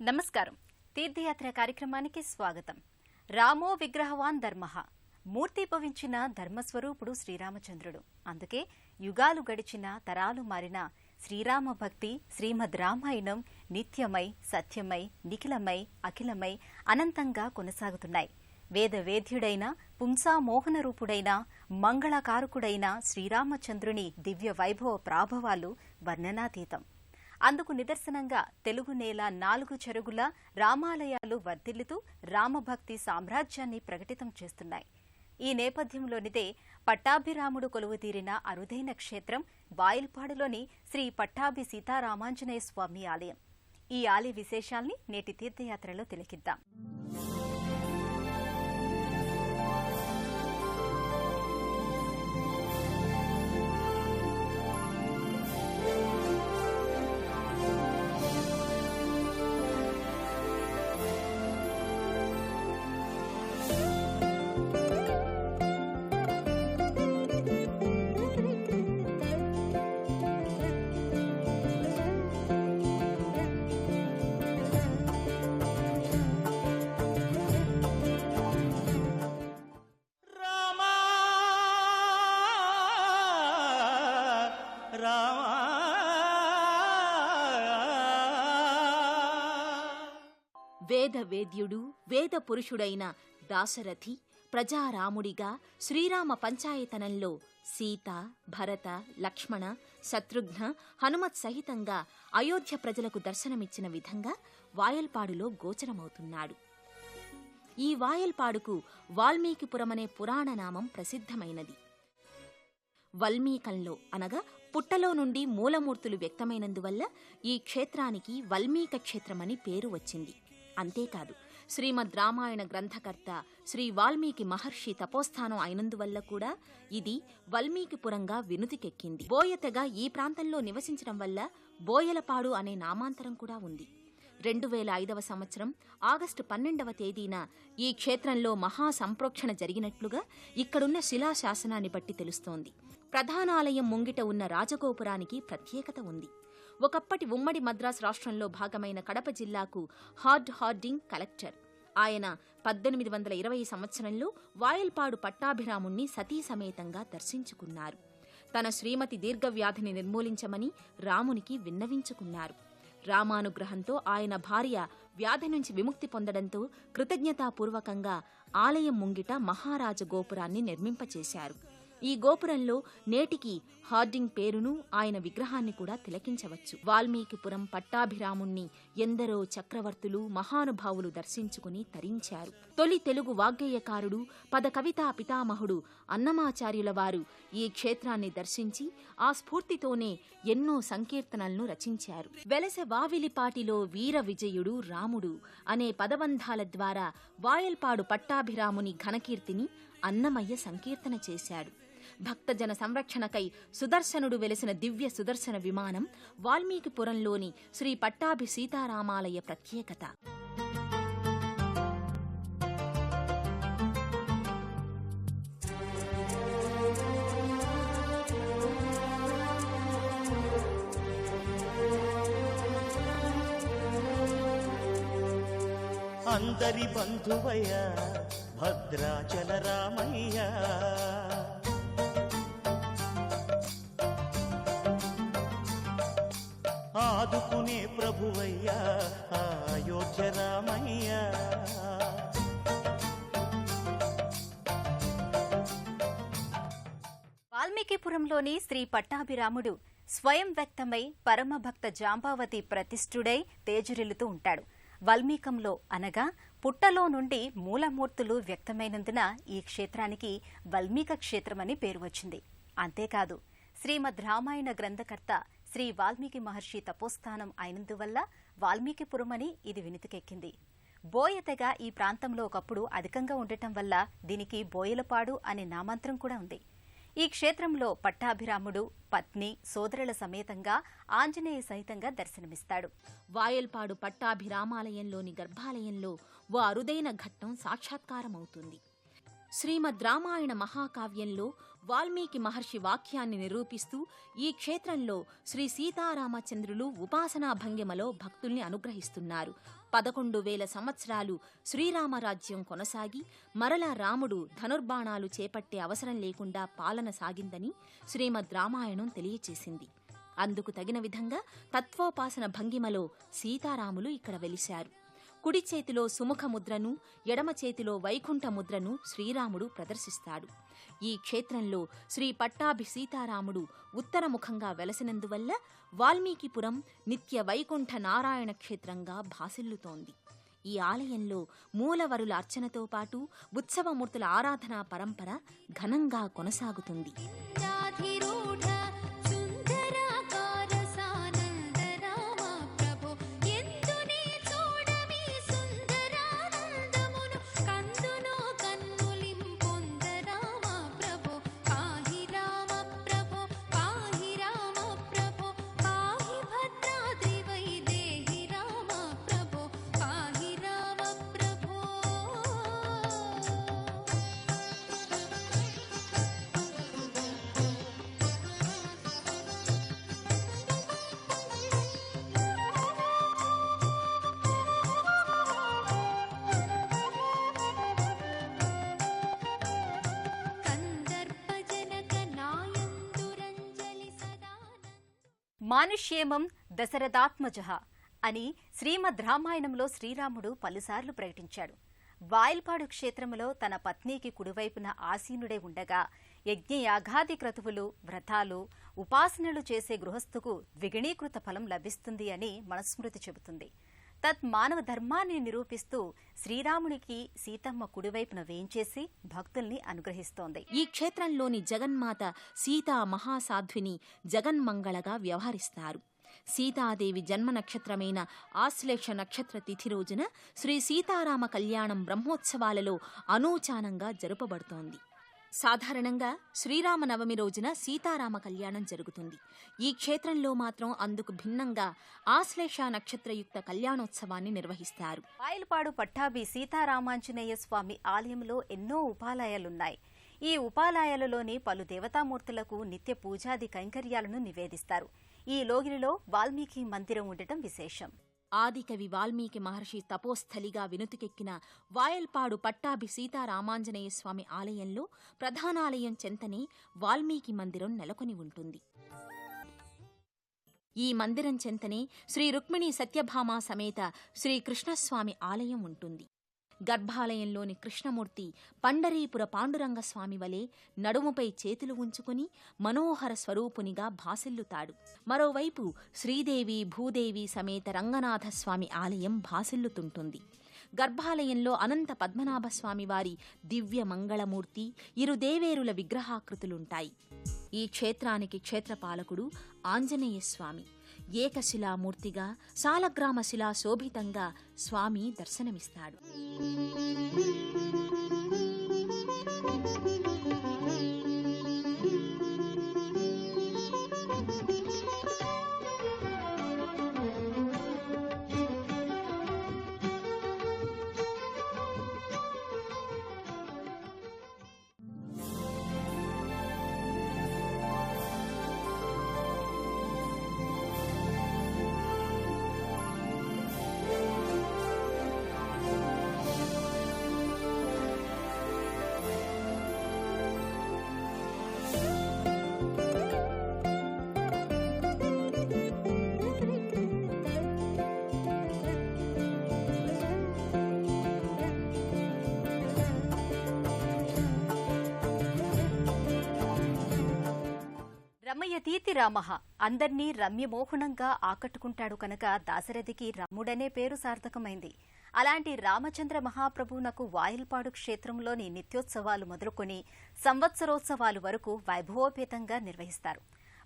నమస్కారం. తీర్థయాత్ర కార్యక్రమానికి స్వాగతం. రామో విగ్రహవాన్ ధర్మః. మూర్తి భవించిన ధర్మస్వరూపుడు శ్రీరామచంద్రుడు. అందుకే యుగాలు గడిచిన తరాలు మారిన శ్రీరామ భక్తి శ్రీమద్ రామాయణం నిత్యమై సత్యమై నిఖిలమై అఖిలమై అనంతంగా కొనసాగుతున్నాయి. వేదవేద్యుడైన పుంసామోహన రూపుడైన మంగళకారకుడైన శ్రీరామచంద్రుని దివ్య వైభవ ప్రాభవాలు వర్ణనాతీతం. అందుకు నిదర్శనంగా తెలుగు నేల 4 చెరుగుల రామాలయాలు వర్ధిల్లుతూ రామభక్తి సామ్రాజ్యాన్ని ప్రకటితం చేస్తున్నాయి. ఈ నేపథ్యంలోనిదే పట్టాభిరాముడు కొలువుతీరిన అరుదైన క్షేత్రం వాయిల్పాడులోని శ్రీ పట్టాభి సీతారామాంజనేయ స్వామి ఆలయం. ఈ ఆలయ విశేషాల్ని నేటి తీర్థయాత్రలో తిలకిద్దాం. వేదవేద్యుడు వేద పురుషుడైన దాశరథి ప్రజారాముడిగా శ్రీరామ పంచాయతనంలో సీత, భరత, లక్ష్మణ, శత్రుఘ్న, హనుమత్ సహితంగా అయోధ్య ప్రజలకు దర్శనమిచ్చిన విధంగా వాయల్పాడులో గోచరమవుతున్నాడు. ఈ వాయల్పాడుకు వాల్మీకిపురమనే పురాణనామం ప్రసిద్ధమైనది. వల్మీకంలో అనగా పుట్టలో నుండి మూలమూర్తులు వ్యక్తమైనందువల్ల ఈ క్షేత్రానికి వల్మీక క్షేత్రమని పేరు వచ్చింది. అంతేకాదు, శ్రీమద్ రామాయణ గ్రంథకర్త శ్రీ వాల్మీకి మహర్షి తపోస్థానం అయినందువల్ల కూడా ఇది వల్మీకిపురంగా వినుతికెక్కింది. బోయతెగ ఈ ప్రాంతంలో నివసించడం వల్ల బోయలపాడు అనే నామాంతరం కూడా ఉంది. 2005వ సంవత్సరం ఆగస్టు 12వ తేదీన ఈ క్షేత్రంలో మహాసంప్రోక్షణ జరిగినట్లుగా ఇక్కడున్న శిలాశాసనాన్ని బట్టి తెలుస్తోంది. ప్రధానాలయం ముంగిట ఉన్న రాజగోపురానికి ప్రత్యేకత ఉంది. ఒకప్పటి ఉమ్మడి మద్రాస్ రాష్ట్రంలో భాగమైన కడప జిల్లాకు హార్డింగ్ కలెక్టర్. ఆయన 1820 సంవత్సరంలో వాయల్పాడు పట్టాభిరాముణ్ణి సతీ సమేతంగా దర్శించుకున్నారు. తన శ్రీమతి దీర్ఘవ్యాధిని నిర్మూలించమని రామునికి విన్నవించుకున్నారు. రామానుగ్రహంతో ఆయన భార్య వ్యాధి నుంచి విముక్తి పొందడంతో కృతజ్ఞతాపూర్వకంగా ఆలయం ముంగిట మహారాజ గోపురాన్ని నిర్మింపచేశారు. ఈ గోపురంలో నేటికి హార్డింగ్ పేరును ఆయన విగ్రహాన్ని కూడా తిలకించవచ్చు. వాల్మీకిపురం పట్టాభిరాముణ్ణి ఎందరో చక్రవర్తులు మహానుభావులు దర్శించుకుని తరించారు. తొలి తెలుగు వాగ్గేయకారుడు పద కవితా పితామహుడు అన్నమాచార్యుల వారు ఈ క్షేత్రాన్ని దర్శించి ఆ స్ఫూర్తితోనే ఎన్నో సంకీర్తనలను రచించారు. వెలసె వావిలిపాటిలో వీర విజయుడు రాముడు అనే పదబంధాల ద్వారా వాయల్పాడు పట్టాభిరాముని ఘనకీర్తిని అన్నమయ్య సంకీర్తన చేశాడు. భక్తజన సంరక్షణకై సుదర్శనుడు వెలిసిన దివ్య సుదర్శన విమానం వాల్మీకిపురంలోని శ్రీ పట్టాభి సీతారామాలయ ప్రత్యేకత. అందరి బంధువయ్య భద్రాచల రామయ్య, ఆదుకునే ప్రభువయ్య అయోధ్య రామయ్య. వాల్మీకిపురంలోని శ్రీ పట్టాభిరాముడు స్వయం వ్యక్తమై పరమభక్త జాంబావతి ప్రతిష్ఠుడై తేజరిల్లుతూ ఉంటాడు. వల్మీకంలో అనగా పుట్టలో నుండి మూలమూర్తులు వ్యక్తమైనందున ఈ క్షేత్రానికి వల్మీక క్షేత్రమని పేరు వచ్చింది. అంతేకాదు, శ్రీమద్ రామాయణ గ్రంథకర్త శ్రీ వాల్మీకి మహర్షి తపోస్థానం అయినందువల్ల వాల్మీకిపురమని ఇది వినుతికెక్కింది. బోయతెగ ఈ ప్రాంతంలో ఒకప్పుడు అధికంగా ఉండటం వల్ల దీనికి బోయలపాడు అనే నామాంతరం కూడా ఉంది. ఈ క్షేత్రంలో పట్టాభిరాముడు పత్ని సోదరుల సమేతంగా ఆంజనేయ సహితంగా దర్శనమిస్తాడు. వాయల్పాడు పట్టాభిరామాలయంలోని గర్భాలయంలో ఓ అరుదైన ఘట్టం సాక్షాత్కారమవుతుంది. శ్రీమద్ రామాయణ మహాకావ్యంలో వాల్మీకి మహర్షి వాక్యాన్ని నిరూపిస్తూ ఈ క్షేత్రంలో శ్రీ సీతారామచంద్రులు ఉపాసనా భంగిమలో భక్తుల్ని అనుగ్రహిస్తున్నారు. 11,000 సంవత్సరాలు శ్రీరామరాజ్యం కొనసాగి మరలా రాముడు ధనుర్బాణాలు చేపట్టే అవసరం లేకుండా పాలన సాగిందని శ్రీమద్ రామాయణం తెలియచేసింది. అందుకు తగిన విధంగా తత్వోపాసన భంగిమలో సీతారాములు ఇక్కడ వెలిశారు. కుడి చేతిలో సుముఖ ముద్రను, ఎడమ చేతిలో వైకుంఠ ముద్రను శ్రీరాముడు ప్రదర్శిస్తాడు. ఈ క్షేత్రంలో శ్రీ పట్టాభి సీతారాముడు ఉత్తరముఖంగా వెలసినందువల్ల వాల్మీకిపురం నిత్య వైకుంఠ నారాయణ క్షేత్రంగా భాసిల్లుతోంది. ఈ ఆలయంలో మూలవరుల అర్చనతో పాటు ఉత్సవమూర్తుల ఆరాధనా పరంపర ఘనంగా కొనసాగుతుంది. మానుష్యేమం దశరథాత్మజః అని శ్రీమద్ రామాయణంలో శ్రీరాముడు పలుసార్లు ప్రకటించాడు. వాయల్పాడు క్షేత్రములో తన పత్నికి కుడివైపున ఆసీనుడై ఉండగా యజ్ఞయాగాది క్రతువులు, వ్రతాలు, ఉపాసనలు చేసే గృహస్థుకు ద్విగుణీకృత ఫలం లభిస్తుంది అని మనుస్మృతి చెబుతుంది. తత్మానవ ధర్మాన్ని నిరూపిస్తూ శ్రీరామునికి సీతమ్మ కుడివైపున వేంచేసి భక్తుల్ని అనుగ్రహిస్తోంది. ఈ క్షేత్రంలోని జగన్మాత సీతా మహాసాధ్విని జగన్మంగళగా వ్యవహరిస్తారు. సీతాదేవి జన్మ నక్షత్రమైన ఆశ్లేష నక్షత్ర తిథి రోజున శ్రీ సీతారామ కళ్యాణం బ్రహ్మోత్సవాలలో అనూచానంగా జరుపబడుతోంది. సాధారణంగా శ్రీరామనవమి రోజున సీతారామ కళ్యాణం జరుగుతుంది. ఈ క్షేత్రంలో మాత్రం అందుకు భిన్నంగా ఆశ్లేష నక్షత్రయుక్త కళ్యాణోత్సవాన్ని నిర్వహిస్తారు. వాయల్పాడు పట్టాభి సీతారామాంజనేయ స్వామి ఆలయంలో ఎన్నో ఉపాలయాలున్నాయి. ఈ ఉపాలయాలలోని పలు దేవతామూర్తులకు నిత్య పూజాది కైంకర్యాలను నివేదిస్తారు. ఈ లోగిలిలో వాల్మీకి మందిరం ఉండటం విశేషం. ఆదికవి వాల్మీకి మహర్షి తపోస్థలిగా వినుతికెక్కిన వాయల్పాడు పట్టాభి సీతారామాంజనేయ స్వామి ఆలయంలో ప్రధానాలయం చెంతనే వాల్మీకి మందిరం నెలకొని ఉంటుంది. ఈ మందిరం చెంతనే శ్రీ రుక్మిణీ సత్యభామ సమేత శ్రీకృష్ణస్వామి ఆలయం ఉంటుంది. గర్భాలయంలోని కృష్ణమూర్తి పండరీపుర పాండురంగస్వామి వలె నడుముపై చేతులు ఉంచుకుని మనోహర స్వరూపునిగా భాసిల్లుతాడు. మరోవైపు శ్రీదేవి భూదేవి సమేత రంగనాథస్వామి ఆలయం భాసిల్లుతుంటుంది. గర్భాలయంలో అనంత పద్మనాభస్వామి వారి దివ్య మంగళమూర్తి, ఇరు దేవేరుల విగ్రహాకృతులుంటాయి. ఈ క్షేత్రానికి క్షేత్రపాలకుడు ఆంజనేయస్వామి. ఏకశిలామూర్తిగా సాలగ్రామ శిలా శోభితంగా స్వామి దర్శనమిస్తాడు. రమయతీతి రామః అందర్నీ రమ్యమోహనంగా ఆకట్టుకుంటాడు కనుక దాశరథికి రాముడనే పేరు సార్థకమైంది. అలాంటి రామచంద్ర మహాప్రభువునకు వాయల్పాడు క్షేత్రంలోని నిత్యోత్సవాలు మొదలుకొని సంవత్సరోత్సవాలు వరకు వైభవోపేతంగా నిర్వహిస్తారు.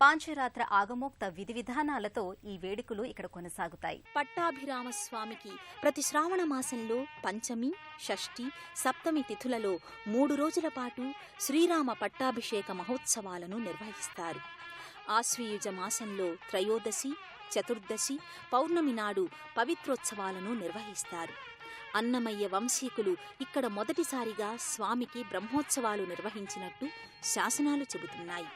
పాంచరాత్ర ఆగమోక్త విధి విధానాలతో ఈ వేడుకలు ఇక్కడ కొనసాగుతాయి. పట్టాభిరామస్వామికి ప్రతి శ్రావణ మాసంలో పంచమి, షష్ఠి, సప్తమి తిథులలో 3 రోజుల పాటు శ్రీరామ పట్టాభిషేక మహోత్సవాలను నిర్వహిస్తారు. ఆశ్వీయుజ మాసంలో త్రయోదశి, చతుర్దశి, పౌర్ణమి నాడు పవిత్రోత్సవాలను నిర్వహిస్తారు. అన్నమయ్య వంశీకులు ఇక్కడ మొదటిసారిగా స్వామికి బ్రహ్మోత్సవాలు నిర్వహించినట్టు శాసనాలు చెబుతున్నాయి.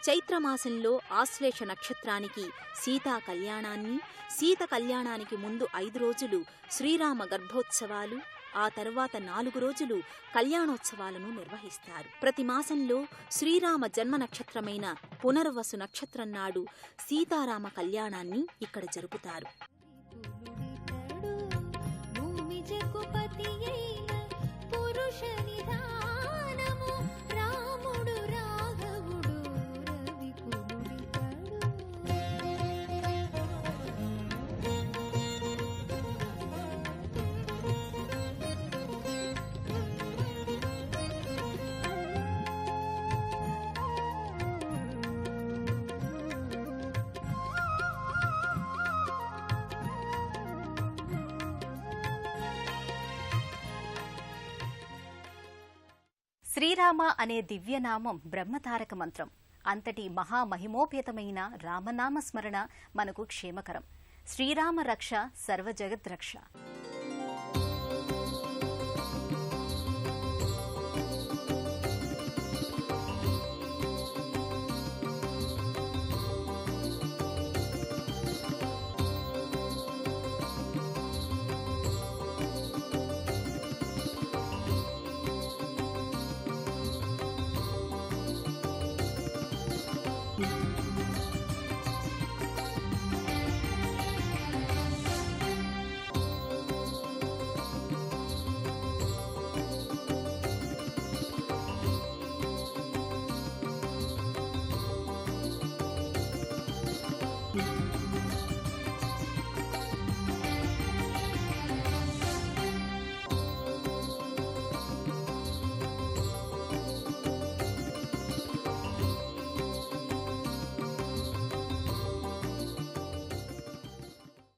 చైత్రమాసంలో ఆశ్లేష నక్షత్రానికి సీతా కళ్యాణాన్ని, సీత కళ్యాణానికి ముందు 5 రోజులు శ్రీరామ గర్భోత్సవాలు, ఆ తర్వాత 4 రోజులు కళ్యాణోత్సవాలను నిర్వహిస్తారు. ప్రతి మాసంలో శ్రీరామ జన్మ నక్షత్రమైన పునర్వసు నక్షత్రం నాడు సీతారామ కళ్యాణాన్ని ఇక్కడ జరుపుతారు. శ్రీరామ అనే దివ్యనామం బ్రహ్మతారక మంత్రం. అంతటి మహామహిమోపేతమైన రామనామ స్మరణ మనకు క్షేమకరం. శ్రీరామ రక్ష సర్వజగద్ రక్ష.